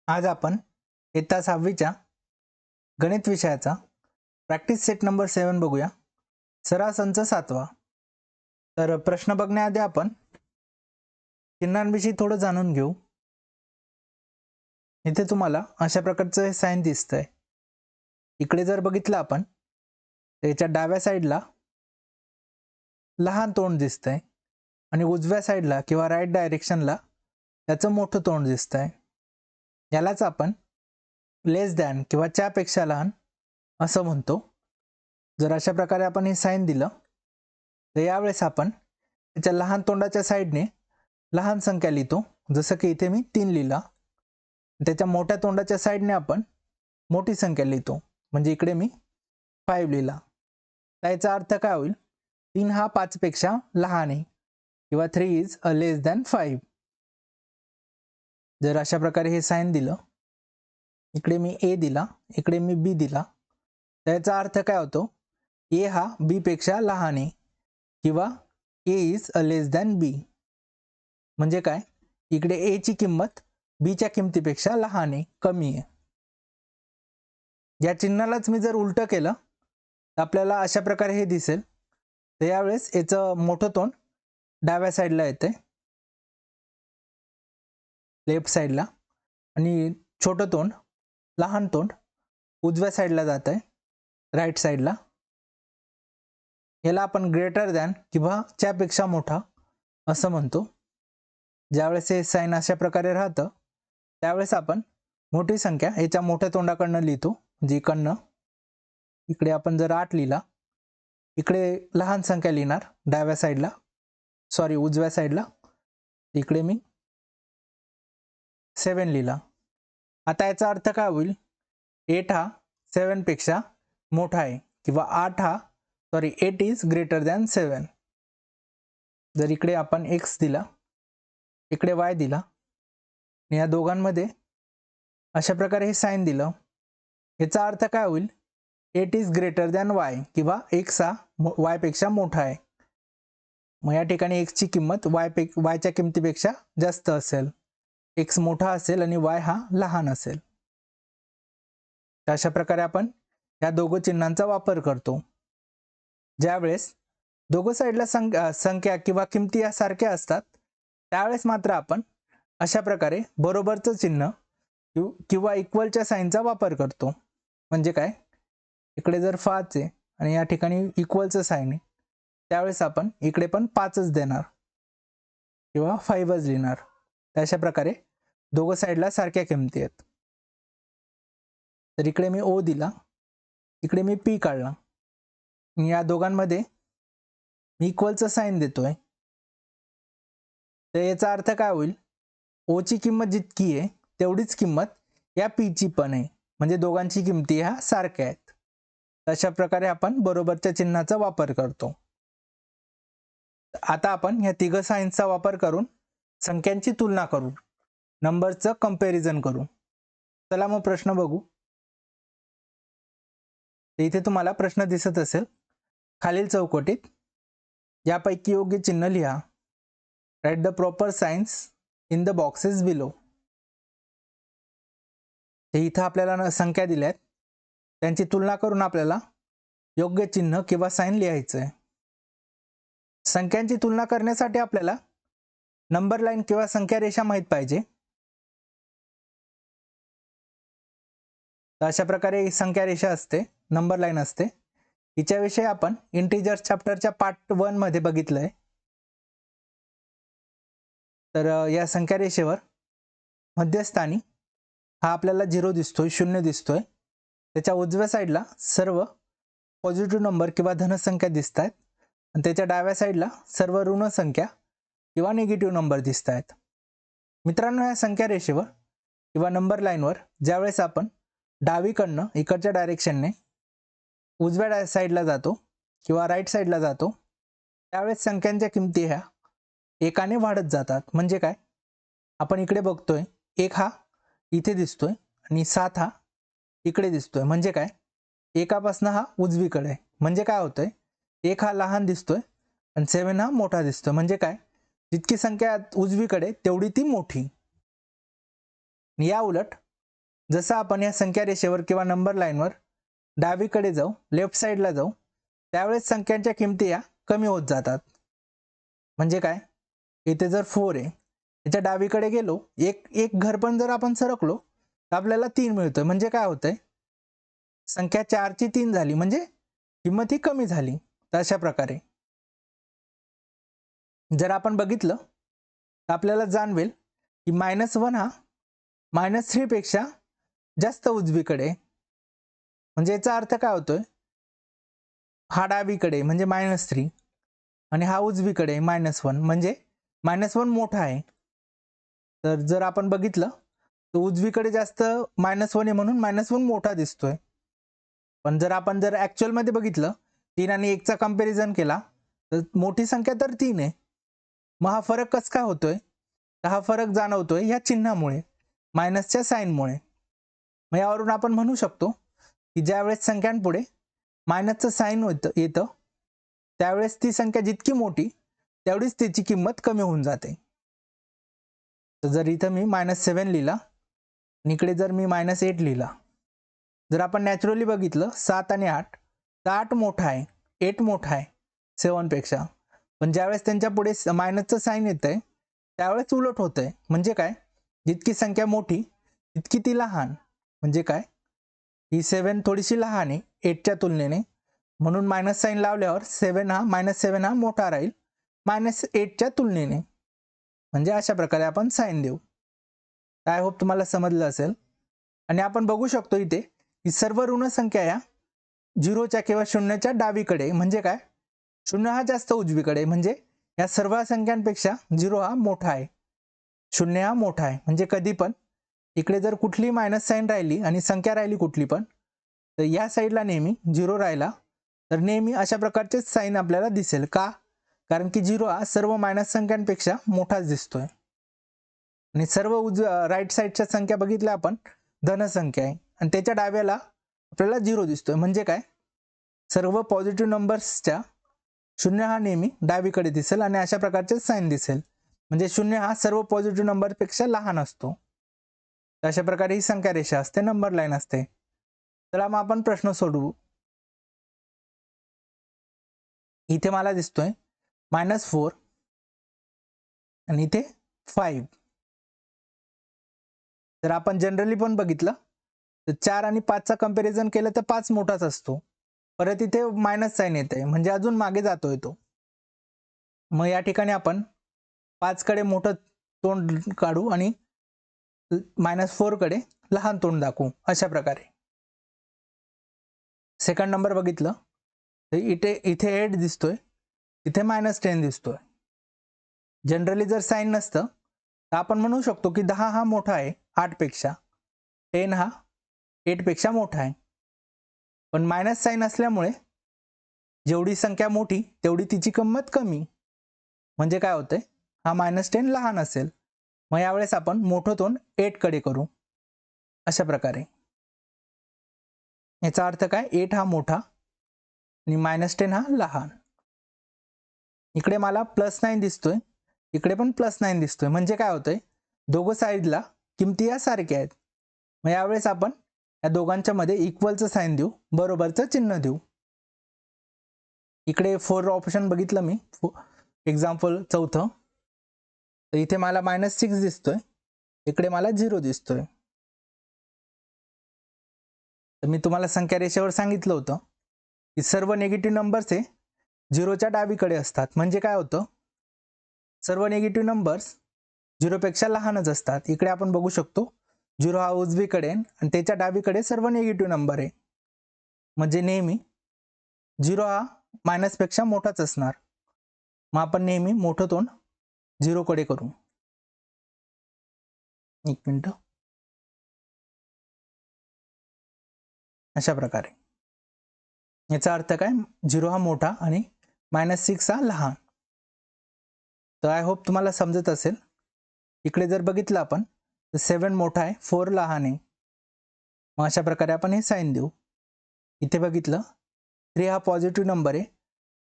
आज आपण इयत्ता 6वीच्या गणित विषयाचा प्रॅक्टिस सेट नंबर 7 बघूया. सराव संच 7वा. तर प्रश्न बघण्याआधी आपण चिन्हांविषयी थोडं जाणून घेऊ. इथे तुम्हाला अशा प्रकारचं हे साइन दिसतंय. इकडे जर बघितलं आपण त्याच्या डाव्या साईडला लहान तोंड दिसतंय आणि उजव्या साईडला किंवा राईट डायरेक्शनला त्याचं मोठं तोंड दिसतंय. यालाच आपण लेस दॅन किंवा च्यापेक्षा लहान असं म्हणतो. जर अशा प्रकारे आपण हे साइन दिलं तर यावेळेस आपण त्याच्या लहान तोंडाच्या साईडने लहान संख्या लिहितो, जसं की इथे मी 3 लिहिला. त्याच्या मोठ्या तोंडाच्या साईडने आपण मोठी संख्या लिहितो, म्हणजे इकडे मी 5 लिहिला. त्याचा अर्थ काय होईल? 3 हा 5 पेक्षा लहान आहे किंवा 3 इज अ लेस दॅन 5. जर अशा प्रकारे हे साइन दिलं, इकडे मी ए दिला, इकडे मी बी दिला, त्याचा अर्थ काय होतो? ए हा बी पेक्षा लहान आहे किंवा ए इज अ लेस दॅन बी. म्हणजे काय? इकडे ए ची किंमत बी च्या किमतीपेक्षा लहान आहे, कमी आहे. या चिन्हालाच मी जर उलटं केलं तर आपल्याला अशा प्रकारे हे दिसेल. तर यावेळेस याचं मोठं तोंड डाव्या साईडला येते, लेफ्ट साईडला, आणि छोटं तोंड, लहान तोंड उजव्या साईडला जात आहे, राईट साईडला. याला आपण ग्रेटर दॅन किंवा च्यापेक्षा मोठा असं म्हणतो. ज्यावेळेस हे साइन अशा प्रकारे राहतं त्यावेळेस आपण मोठी संख्या याच्या मोठ्या तोंडाकडनं लिहितो, म्हणजे इकडनं. इकडे आपण जर 8 लिहिला, इकडे लहान संख्या लिहिणार डाव्या साईडला, सॉरी उजव्या साईडला. इकडे मी 7 लिहिला. आता याचा अर्थ काय होईल? 8 हा 7 पेक्षा मोठा आहे किंवा 8 इज ग्रेटर दॅन 7. जर इकडे आपण x दिला, इकडे y दिला, आणि या दोघांमध्ये अशा प्रकारे हे साइन दिलं, याचा अर्थ काय होईल? 8 इज ग्रेटर दॅन y किंवा x हा y पेक्षा मोठा आहे. मग या ठिकाणी x ची किंमत y च्या किमतीपेक्षा जास्त असेल, x मोठा असेल आणि y हा लहान असेल. तर अशा प्रकारे आपण या दोघं चिन्हांचा वापर करतो. ज्यावेळेस दोघं साईडला संख्या किंवा किमती या सारख्या असतात त्यावेळेस मात्र आपण अशा प्रकारे बरोबरचं चिन्ह किंवा इक्वलच्या साइनचा वापर करतो. म्हणजे काय? इकडे जर 5 आहे आणि या ठिकाणी इक्वलचं साइन आहे, त्यावेळेस आपण इकडे पण 5च देणार किंवा 5च लिहिणार. अशा प्रकारे दोघं साईडला सारख्या किमती आहेत. तर इकडे मी O दिला, इकडे मी P काढला, या दोघांमध्ये मी इक्वलचं साइन देतोय. तर याचा अर्थ काय होईल? O ची किंमत जितकी आहे तेवढीच किंमत या P ची पण आहे, म्हणजे दोघांची किमती ह्या सारख्या आहेत. अशा प्रकारे आपण बरोबरच्या चिन्हाचा वापर करतो. आता आपण या तिघ साइन्सचा वापर करून संख्यांची तुलना करू, नंबरचं कंपॅरिझन करू. चला मग प्रश्न बघू. इथे तुम्हाला प्रश्न दिसत असेल. खालील चौकटीत यापैकी योग्य चिन्ह लिहा. Write the proper signs in the boxes below. इथं आपल्याला संख्या दिल्यात, त्यांची तुलना करून आपल्याला योग्य चिन्ह किंवा साइन लिहायचं आहे. संख्यांची तुलना करण्यासाठी आपल्याला नंबर लाईन किंवा संख्या रेषा माहित पाहिजे. तर अशा प्रकारे संख्या रेषा असते, नंबर लाईन असते. हिच्याविषयी आपण इंटिजर्स चॅप्टरच्या पार्ट 1 मध्ये बघितलंय. तर या संख्या रेषेवर मध्यस्थानी हा आपल्याला 0 दिसतोय, 0 दिसतोय. त्याच्या उजव्या साईडला सर्व पॉझिटिव्ह नंबर किंवा धनसंख्या दिसत आहेत आणि त्याच्या डाव्या साईडला सर्व ऋण संख्या किंवा निगेटिव्ह नंबर दिसत आहेत. मित्रांनो, या संख्या रेषेवर किंवा नंबर लाईनवर ज्यावेळेस आपण डावीकडनं इकडच्या डायरेक्शनने उजव्या साईडला जातो किंवा राईट साईडला जातो त्यावेळेस संख्यांच्या किमती ह्या एकाने वाढत जातात. म्हणजे काय? आपण इकडे बघतोय 1 हा इथे दिसतोय आणि 7 हा इकडे दिसतोय. म्हणजे काय? एकापासून हा उजवीकडे आहे. म्हणजे काय होतंय? 1 हा लहान दिसतोय आणि 7 हा मोठा दिसतोय. म्हणजे काय? जितकी संख्या उजवीकडे तेवढी ती मोठी. या उलट जसं आपण या संख्या रेषेवर किंवा नंबर लाईनवर डावीकडे जाऊ, लेफ्ट साईडला जाऊ, त्यावेळेस संख्यांच्या किमती या कमी होत जातात. म्हणजे काय, इथे जर 4 आहे, त्याच्या डावीकडे गेलो, एक घर पण जर आपण सरकलो तर आपल्याला 3 मिळतोय. म्हणजे काय होतंय, संख्या 4 ची 3 झाली, म्हणजे किंमत ही कमी झाली. तर अशा प्रकारे जर आपण बघितलं तर आपल्याला जाणवेल की -1 हा -3 पेक्षा जास्त उजवीकडे. म्हणजे याचा अर्थ काय होतोय, हा डावीकडे म्हणजे -3 आणि हा उजवीकडे -1, म्हणजे -1 मोठा आहे. तर जर आपण बघितलं तर उजवीकडे जास्त -1 आहे म्हणून -1 मोठा दिसतोय. पण जर आपण ऍक्च्युअल मध्ये बघितलं, 3 आणि 1 चा कंपॅरिझन केला तर मोठी संख्या तर 3 आहे. मग हा फरक कस काय होतोय, तर हा फरक जाणवतोय या चिन्हामुळे, मायनसच्या साईनमुळे. मग यावरून आपण म्हणू शकतो की ज्यावेळेस संख्यांपुढे मायनसचं साईन येतं त्यावेळेस ती संख्या जितकी मोठी तेवढीच त्याची किंमत कमी होऊन जाते. तर जर इथं मी -7 लिहिला आणि इकडे जर मी -8 लिहिला, जर आपण नॅचरली बघितलं 7 आणि 8, तर 8 मोठा आहे, 8 मोठा आहे 7 पेक्षा. पण ज्यावेळेस त्यांच्या पुढे मायनसचं साईन येतंय त्यावेळेस उलट होतंय. म्हणजे काय, जितकी संख्या मोठी तितकी ती लहान. म्हणजे काय, ही 7 थोडीशी लहान आहे 8च्या तुलनेने, म्हणून मायनस साईन लावल्यावर -7 हा मोठा राहील -8च्या तुलनेने. म्हणजे अशा प्रकारे आपण साईन देऊ. आय होप तुम्हाला समजलं असेल. आणि आपण बघू शकतो इथे की सर्व ऋण संख्या या 0च्या किंवा 0च्या डावीकडे. म्हणजे काय, 0 हा जास्त उजवीकडे, म्हणजे या सर्व संख्यांपेक्षा 0 हा मोठा आहे, 0 हा मोठा आहे. म्हणजे कधी पण इकडे जर कुठली मायनस साईन राहिली आणि संख्या राहिली कुठली पण, तर या साईडला नेहमी 0 राहिला तर नेहमी अशा प्रकारचे साईन आपल्याला दिसेल. का, कारण की 0 हा सर्व मायनस संख्यांपेक्षा मोठाच दिसतोय. आणि सर्व राईट साईडच्या संख्या बघितल्या आपण धनसंख्या आहे आणि त्याच्या डाव्याला आपल्याला 0 दिसतोय. म्हणजे काय, सर्व पॉझिटिव्ह नंबर्सच्या 0 हा नेहमी डावीकडे दिसेल आणि अशा प्रकारचे साईन दिसेल. म्हणजे 0 हा सर्व पॉझिटिव्ह नंबरपेक्षा लहान असतो. अशा प्रकारे ही संख्या रेषा असते, नंबर लाईन असते. चला मग आपण प्रश्न सोडवू. इथे मला दिसतोय -4 आणि इथे 5. जर आपण जनरली पण बघितलं तर 4 आणि 5 चा कंपॅरिझन केलं तर 5 मोठाच असतो. परत इथे मायनस साईन येते, म्हणजे अजून मागे जातोय तो. मग या ठिकाणी आपण 5 कडे मोठं तोंड काढू आणि -4 कडे लहान तोंड दाखवू. अशा प्रकारे सेकंड नंबर बघितलं तर इथे 8 दिसतोय, इथे -10 दिसतोय. जनरली जर साईन नसतं तर आपण म्हणू शकतो की 10 हा मोठा आहे 8 पेक्षा, 10 हा 8 पेक्षा मोठा आहे. पण मायनस साईन असल्यामुळे जेवढी संख्या मोठी तेवढी तिची किंमत कमी. म्हणजे काय होतंय, हा -10 लहान असेल. मग यावेळेस आपण मोठं तोंड 8 कडे करू. अशा प्रकारे याचा अर्थ काय, 8 हा मोठा आणि -10 हा लहान. इकडे मला +9 दिसतोय, इकडे पण +9 दिसतोय. म्हणजे काय होतंय, दोघं साईडला किमती या सारख्या आहेत. मग यावेळेस आपण या दोघांच्या मध्ये इक्वलचं साईन देऊ, बरोबरचं चिन्ह देऊ. इकडे 4 ऑप्शन बघितलं मी, एक्झाम्पल चौथं, तर इथे मला -6 दिसतोय, इकडे मला 0 दिसतोय. तर मी तुम्हाला संख्या रेषेवर सांगितलं होतं की सर्व निगेटिव्ह नंबर्स हे 0च्या डावीकडे असतात. म्हणजे काय होतं, सर्व निगेटिव्ह नंबर्स 0 पेक्षा लहानच असतात. इकडे आपण बघू शकतो 0 हा उजवीकडे आणि त्याच्या डावीकडे सर्व निगेटिव्ह नंबर आहे. म्हणजे नेहमी 0 हा मायनस पेक्षा मोठाच असणार. मग आपण नेहमी मोठं तोंड 0 कडे करू. एक मिनिट. अशा प्रकारे याचा अर्थ काय, 0 हा मोठा आणि -6 हा लहान. तर आय होप तुम्हाला समजत असेल. इकडे जर बघितलं आपण तर 7 मोठा आहे, 4 लहान आहे. मग अशा प्रकारे आपण हे साईन देऊ. इथे बघितलं 3 हा पॉझिटिव्ह नंबर आहे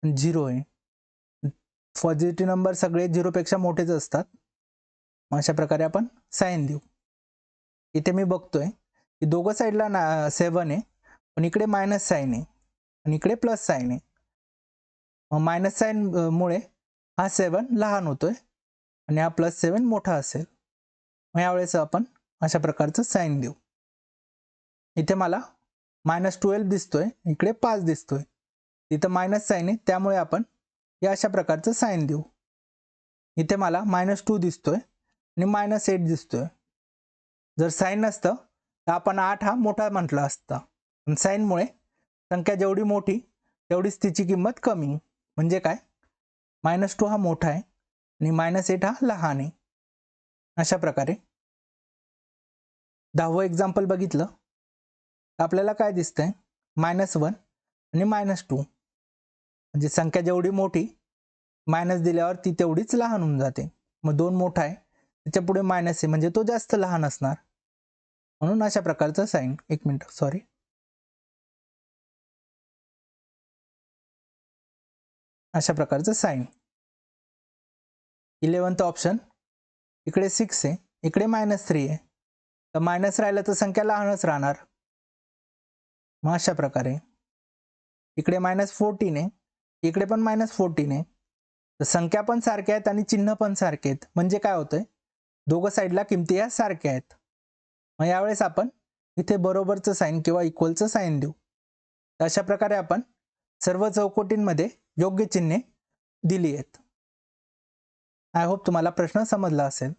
आणि 0 आहे. पॉझिटिव्ह नंबर सगळे 0 पेक्षा मोठेच असतात. मग अशा प्रकारे आपण साईन देऊ. इथे मी बघतोय की दोघं साईडला 7 आहे, पण इकडे मायनस साईन आहे आणि इकडे प्लस साईन आहे. मग मायनस साईन मुळे हा 7 लहान होतोय आणि हा +7 मोठा असेल. मग यावेळेस आपण अशा प्रकारचं साईन देऊ. इथे मला -12 दिसतोय, इकडे 5 दिसतोय. इथं मायनस साईन आहे, त्यामुळे आपण या अशा प्रकारचं साईन देऊ. इथे मला -2 दिसतोय आणि -8 दिसतोय. जर साईन नसतं तर आपण 8 हा मोठा म्हटला असता. पण साईनमुळे संख्या जेवढी मोठी तेवढीच तिची किंमत कमी. म्हणजे काय, -2 हा मोठा आहे आणि -8 हा लहान आहे. अशा प्रकारे 10वं एक्झाम्पल बघितलं तर आपल्याला काय दिसतंय, -1 आणि -2. म्हणजे संख्या जेवढी मोठी मायनस दिल्यावर ती तेवढीच लहान होऊन जाते. मग 2 मोठा आहे, त्याच्या पुढे मायनस आहे, म्हणजे तो जास्त लहान असणार. म्हणून अशा प्रकारचं साईन. एक मिनिट, सॉरी. अशा प्रकारचं साईन. 11th ऑप्शन, इकडे 6 आहे, इकडे -3 आहे. तर मायनस राहिलं तर संख्या लहानच राहणार. मग अशा प्रकारे इकडे -14 आहे, इकडे पण -14 आहे. तर संख्या पण सारख्या आहेत आणि चिन्ह पण सारखे आहेत. म्हणजे काय होतंय, दोघं साईडला किमती या सारख्या आहेत. मग यावेळेस आपण इथे बरोबरचं साईन किंवा इक्वलचं साईन देऊ. तर अशा प्रकारे आपण सर्व चौकटींमध्ये योग्य चिन्हे दिली आहेत. आय होप तुम्हाला प्रश्न समजला असेल.